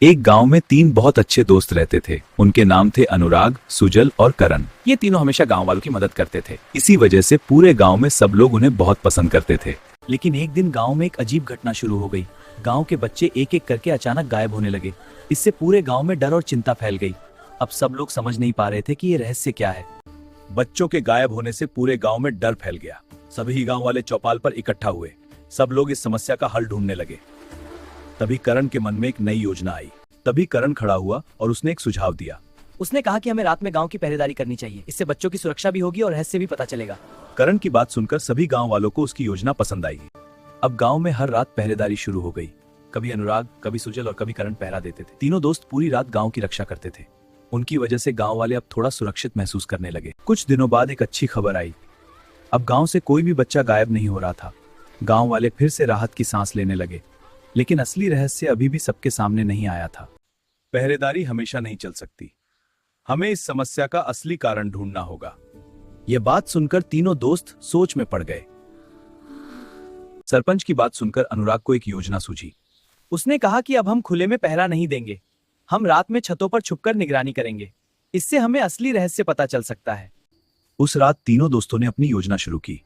एक गांव में तीन बहुत अच्छे दोस्त रहते थे। उनके नाम थे अनुराग, सुजल और करण। ये तीनों हमेशा गांव वालों की मदद करते थे। इसी वजह से पूरे गांव में सब लोग उन्हें बहुत पसंद करते थे। लेकिन एक दिन गांव में एक अजीब घटना शुरू हो गई। गांव के बच्चे एक एक करके अचानक गायब होने लगे। इससे पूरे गांव में डर और चिंता फैल गई। अब सब लोग समझ नहीं पा रहे थे कि ये रहस्य क्या है। बच्चों के गायब होने से पूरे गांव में डर फैल गया। सभी गांव वाले चौपाल पर इकट्ठा हुए। सब लोग इस समस्या का हल ढूंढने लगे। तभी करण के मन में एक नई योजना आई। तभी करण खड़ा हुआ और उसने एक सुझाव दिया। उसने कहा कि हमें रात में गांव की पहरेदारी करनी चाहिए। इससे बच्चों की सुरक्षा भी होगी और रहस्य भी पता चलेगा। करण की बात सुनकर सभी गांव वालों को उसकी योजना पसंद आई। अब गांव में हर रात पहरेदारी शुरू हो गई। कभी अनुराग, कभी सुजल और कभी करण पहरा देते थे। तीनों दोस्त पूरी रात गांव की रक्षा करते थे। उनकी वजह से गांव वाले अब थोड़ा सुरक्षित महसूस करने लगे। कुछ दिनों बाद एक अच्छी खबर आई। अब गांव से कोई भी बच्चा गायब नहीं हो रहा था। गांव वाले फिर से राहत की सांस लेने लगे। लेकिन असली रहस्य अभी भी सबके सामने नहीं आया था। पहरेदारी हमेशा नहीं चल सकती। हमें इस समस्या का असली कारण ढूंढना होगा। यह बात सुनकर तीनों दोस्त सोच में पड़ गए। सरपंच की बात सुनकर अनुराग को एक योजना सूझी। उसने कहा कि अब हम खुले में पहरा नहीं देंगे। हम रात में छतों पर छुपकर निगरानी करेंगे। इससे हमें असली रहस्य पता चल सकता है। उस रात तीनों दोस्तों ने अपनी योजना शुरू की।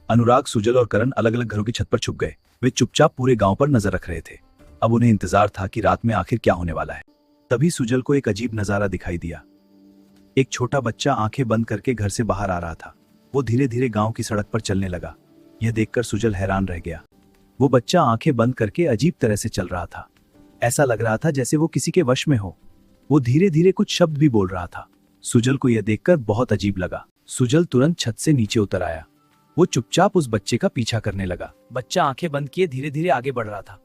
अनुराग, सुजल और करण अलग अलग घरों की छत पर छुप गए। वे चुपचाप पूरे गांव पर नजर रख रहे थे। अब उन्हें इंतजार था कि रात में आखिर क्या होने वाला है। तभी सुजल को एक अजीब नजारा दिखाई दिया। एक छोटा बच्चा आंखें बंद करके घर से बाहर आ रहा था। वो धीरे धीरे गांव की सड़क पर चलने लगा। यह देखकर सुजल हैरान रह गया। वो बच्चा आंखें बंद करके अजीब तरह से चल रहा था। ऐसा लग रहा था जैसे वो किसी के वश में हो। वो धीरे धीरे कुछ शब्द भी बोल रहा था। सुजल को यह देखकर बहुत अजीब लगा। सुजल तुरंत छत से नीचे उतर आया। वो चुपचाप उस बच्चे का पीछा करने लगा। बच्चा आंखें बंद किए धीरे धीरे आगे बढ़ रहा था।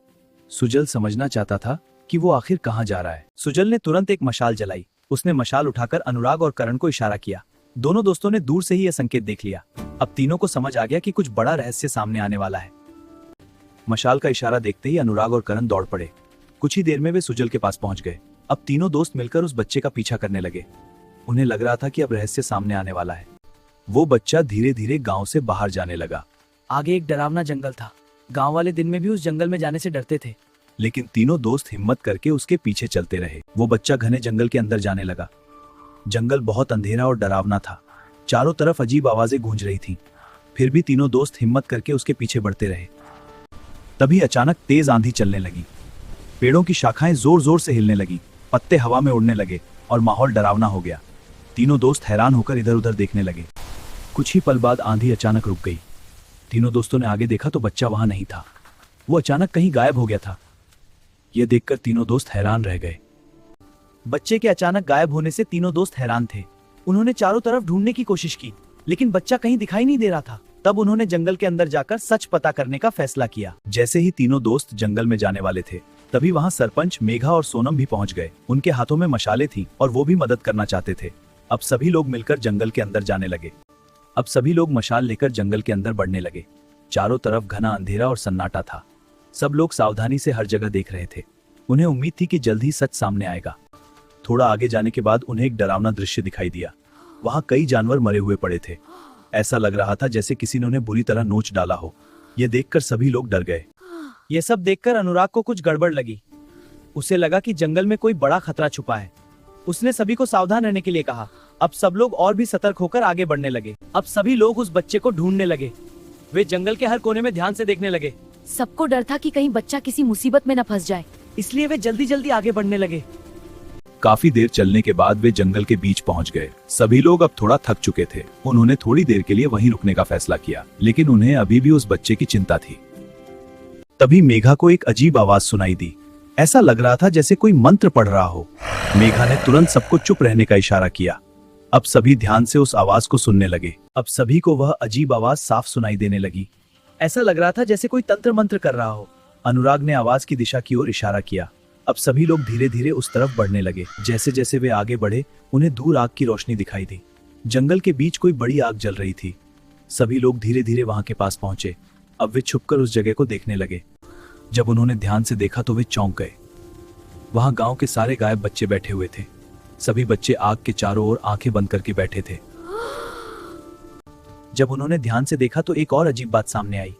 सुजल समझना चाहता था कि वो आखिर कहां जा रहा है। सुजल ने तुरंत एक मशाल जलाई। उसने मशाल उठाकर अनुराग और करण को इशारा किया। दोनों दोस्तों ने दूर से ही यह संकेत देख लिया। अब तीनों को समझ आ गया कि कुछ बड़ा रहस्य सामने आने वाला है। मशाल का इशारा देखते ही अनुराग और करण दौड़ पड़े। कुछ ही देर में वे सुजल के पास पहुंच गए। अब तीनों दोस्त मिलकर उस बच्चे का पीछा करने लगे। उन्हें लग रहा था कि अब रहस्य सामने आने वाला है। वो बच्चा धीरे धीरे गांव से बाहर जाने लगा। आगे एक डरावना जंगल था। गांव वाले दिन में भी उस जंगल में जाने से डरते थे। लेकिन तीनों दोस्त हिम्मत करके उसके पीछे चलते रहे। वो बच्चा घने जंगल के अंदर जाने लगा। जंगल बहुत अंधेरा और डरावना था। चारों तरफ अजीब आवाजें गूंज रही थीं। फिर भी तीनों दोस्त हिम्मत करके उसके पीछे बढ़ते रहे। तभी अचानक तेज आंधी चलने लगी। पेड़ों की शाखाएं जोर जोर से हिलने लगी। पत्ते हवा में उड़ने लगे और माहौल डरावना हो गया। तीनों दोस्त हैरान होकर इधर उधर देखने लगे। कुछ ही पल बाद आंधी अचानक रुक गई। तीनों दोस्तों ने आगे देखा तो बच्चा वहां नहीं था। वो अचानक कहीं गायब हो गया था। यह देखकर तीनों दोस्त हैरान रह गए। बच्चे के अचानक गायब होने से तीनों दोस्त हैरान थे। उन्होंने चारों तरफ ढूंढने की कोशिश की, लेकिन बच्चा कहीं दिखाई नहीं दे रहा था। तब उन्होंने जंगल के अंदर जाकर सच पता करने का फैसला किया। जैसे ही तीनों दोस्त जंगल में जाने वाले थे, तभी वहां सरपंच, मेघा और सोनम भी पहुंच गए। उनके हाथों में मशालें थीं और वो भी मदद करना चाहते थे। अब सभी लोग मिलकर जंगल के अंदर जाने लगे। अब सभी लोग मशाल लेकर जंगल के अंदर बढ़ने लगे। चारों तरफ घना अंधेरा और सन्नाटा था। सब लोग सावधानी से हर जगह देख रहे थे। उन्हें उम्मीद थी कि जल्द ही सच सामने आएगा। थोड़ा आगे जाने के बाद उन्हें एक डरावना दृश्य दिखाई दिया। वहां कई जानवर मरे हुए पड़े थे। ऐसा लग रहा था जैसे किसी ने उन्हें बुरी तरह नोच डाला हो। यह देखकर सभी लोग डर गए। यह सब देखकर अनुराग को कुछ गड़बड़ लगी। उसे लगा कि जंगल में कोई बड़ा खतरा छुपा है। उसने सभी को सावधान रहने के लिए कहा। अब सब लोग और भी सतर्क होकर आगे बढ़ने लगे। अब सभी लोग उस बच्चे को ढूंढने लगे। वे जंगल के हर कोने में ध्यान से देखने लगे। सबको डर था कि कहीं बच्चा किसी मुसीबत में न फंस जाए, इसलिए वे जल्दी जल्दी आगे बढ़ने लगे। काफी देर चलने के बाद वे जंगल के बीच पहुंच गए। सभी लोग अब थोड़ा थक चुके थे। उन्होंने थोड़ी देर के लिए वहीं रुकने का फैसला किया, लेकिन उन्हें अभी भी उस बच्चे की चिंता थी। तभी मेघा को एक अजीब आवाज सुनाई दी। ऐसा लग रहा था जैसे कोई मंत्र पढ़ रहा हो। मेघा ने तुरंत सबको चुप रहने का इशारा किया। अब सभी ध्यान से उस आवाज को सुनने लगे। अब सभी को वह अजीब आवाज साफ सुनाई देने लगी। ऐसा लग रहा था जैसे कोई तंत्र मंत्र कर रहा हो। अनुराग ने आवाज की दिशा की ओर इशारा किया। अब सभी लोग धीरे धीरे उस तरफ बढ़ने लगे। जैसे जैसे वे आगे बढ़े, उन्हें दूर आग की रोशनी दिखाई दी। जंगल के बीच कोई बड़ी आग जल रही थी। सभी लोग धीरे धीरे वहां के पास पहुंचे। अब वे छुपकर उस जगह को देखने लगे। जब उन्होंने ध्यान से देखा तो वे चौंक गए। वहां गांव के सारे गायब बच्चे बैठे हुए थे। सभी बच्चे आग के चारों ओर आंखें बंद करके बैठे थे। जब उन्होंने ध्यान से देखा तो एक और अजीब बात सामने आई।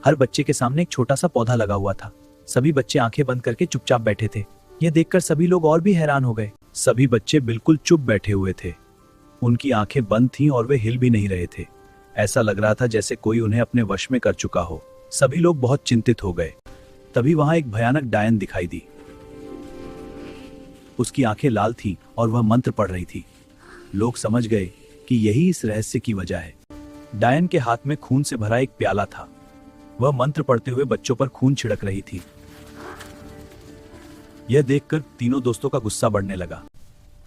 हर बच्चे के सामने एक छोटा सा पौधा लगा हुआ था। सभी बच्चे आंखें बंद करके चुपचाप बैठे थे। यह देखकर सभी लोग और भी हैरान हो गए। सभी बच्चे बिल्कुल चुप बैठे हुए थे। उनकी आंखें बंद थीं और वे हिल भी नहीं रहे थे। ऐसा लग रहा था जैसे कोई उन्हें अपने वश में कर चुका हो। सभी लोग बहुत चिंतित हो गए। तभी वहां एक भयानक डायन दिखाई दी। उसकी आंखें लाल थीं और वह मंत्र पढ़ रही थी। लोग समझ गए कि यही इस रहस्य की वजह है। डायन के हाथ में खून से भरा एक प्याला था। वह मंत्र पढ़ते हुए बच्चों पर खून छिड़क रही थी। यह देखकर तीनों दोस्तों का गुस्सा बढ़ने लगा।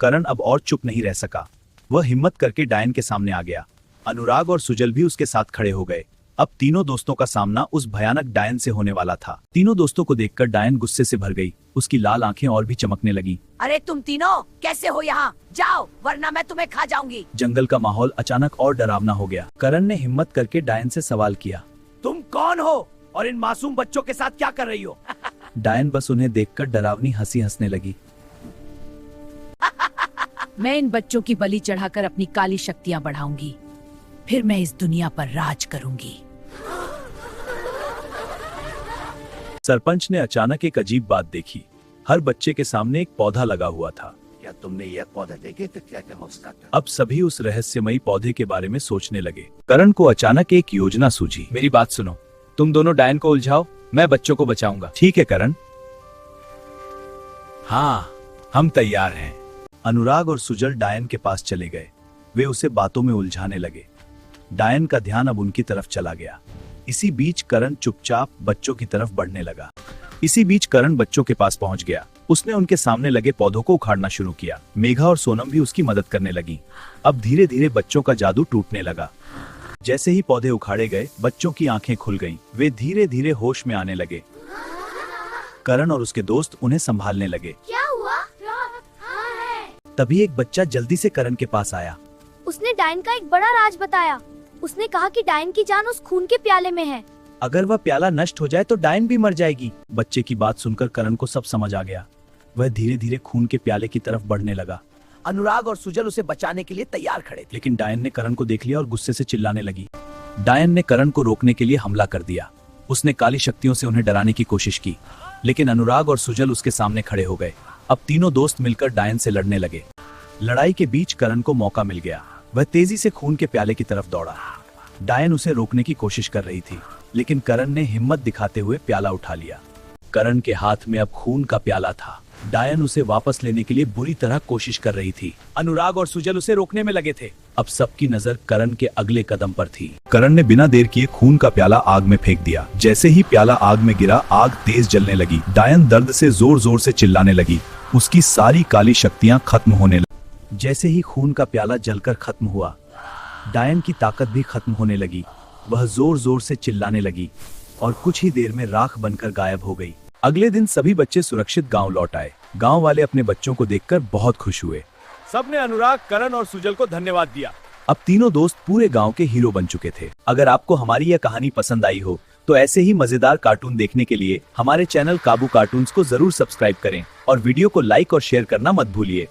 करण अब और चुप नहीं रह सका। वह हिम्मत करके डायन के सामने आ गया। अनुराग और सुजल भी उसके साथ खड़े हो गए। अब तीनों दोस्तों का सामना उस भयानक डायन से होने वाला था। तीनों दोस्तों को देखकर डायन गुस्से से भर गई। उसकी लाल आंखें और भी चमकने लगी। अरे तुम तीनों कैसे हो यहाँ? जाओ वरना मैं तुम्हें खा जाऊंगी। जंगल का माहौल अचानक और डरावना हो गया। करण ने हिम्मत करके डायन से सवाल किया। तुम कौन हो और इन मासूम बच्चों के साथ क्या कर रही हो? डायन बस उन्हें देखकर डरावनी हंसी हंसने लगी। मैं इन बच्चों की बलि चढ़ाकर अपनी काली शक्तियां बढ़ाऊंगी, फिर मैं इस दुनिया पर राज करूंगी। सरपंच ने अचानक एक अजीब बात देखी। हर बच्चे के सामने एक पौधा लगा हुआ था। क्या तुमने यह पौधा देखे तो क्या क्या उसका? अब सभी उस रहस्यमयी पौधे के बारे में सोचने लगे। करण को अचानक एक योजना सूझी। मेरी बात सुनो, तुम दोनों डायन को उलझाओ, मैं बच्चों को बचाऊंगा। ठीक है करण। हाँ, हम तैयार हैं। अनुराग और सुजल डायन के पास चले गए। वे उसे बातों में उलझाने लगे। डायन का ध्यान अब उनकी तरफ चला गया। इसी बीच करण चुपचाप बच्चों की तरफ बढ़ने लगा। इसी बीच करण बच्चों के पास पहुंच गया। उसने उनके सामने लगे पौधों को उखाड़ना शुरू किया। मेघा और सोनम भी उसकी मदद करने लगी। अब धीरे धीरे बच्चों का जादू टूटने लगा। जैसे ही पौधे उखाड़े गए, बच्चों की आंखें खुल गईं। वे धीरे धीरे होश में आने लगे। करण और उसके दोस्त उन्हें संभालने लगे। क्या हुआ? तभी एक बच्चा जल्दी से करण के पास आया। उसने डायन का एक बड़ा राज बताया। उसने कहा कि डायन की जान उस खून के प्याले में है। अगर वह प्याला नष्ट हो जाए तो डायन भी मर जाएगी। बच्चे की बात सुनकर करण को सब समझ आ गया। वह धीरे धीरे खून के प्याले की तरफ बढ़ने लगा। अनुराग और सुजल उसे बचाने के लिए तैयार खड़े थे। लेकिन डायन ने करण को देख लिया और गुस्से से चिल्लाने लगी। डायन ने करण को रोकने के लिए हमला कर दिया। उसने काली शक्तियों से उन्हें डराने की कोशिश की, लेकिन अनुराग और सुजल उसके सामने खड़े हो गए। अब तीनों दोस्त मिलकर डायन से लड़ने लगे। लड़ाई के बीच करण को मौका मिल गया। वह तेजी से खून के प्याले की तरफ दौड़ा। डायन उसे रोकने की कोशिश कर रही थी, लेकिन करण ने हिम्मत दिखाते हुए प्याला उठा लिया। करण के हाथ में अब खून का प्याला था। डायन उसे वापस लेने के लिए बुरी तरह कोशिश कर रही थी। अनुराग और सुजल उसे रोकने में लगे थे। अब सबकी नजर करण के अगले कदम पर थी। करण ने बिना देर किए खून का प्याला आग में फेंक दिया। जैसे ही प्याला आग में गिरा, आग तेज जलने लगी। डायन दर्द से जोर जोर से चिल्लाने लगी। उसकी सारी काली शक्तियां खत्म होने लगी। जैसे ही खून का प्याला जलकर खत्म हुआ, डायन की ताकत भी खत्म होने लगी। वह जोर जोर से चिल्लाने लगी और कुछ ही देर में राख बनकर गायब हो गई। अगले दिन सभी बच्चे सुरक्षित गांव लौट आए। गांव वाले अपने बच्चों को देखकर बहुत खुश हुए। सबने अनुराग, करण और सुजल को धन्यवाद दिया। अब तीनों दोस्त पूरे गांव के हीरो बन चुके थे। अगर आपको हमारी यह कहानी पसंद आई हो तो ऐसे ही मजेदार कार्टून देखने के लिए हमारे चैनल काबू कार्टून्स को जरूर सब्सक्राइब करें और वीडियो को लाइक और शेयर करना मत भूलिए।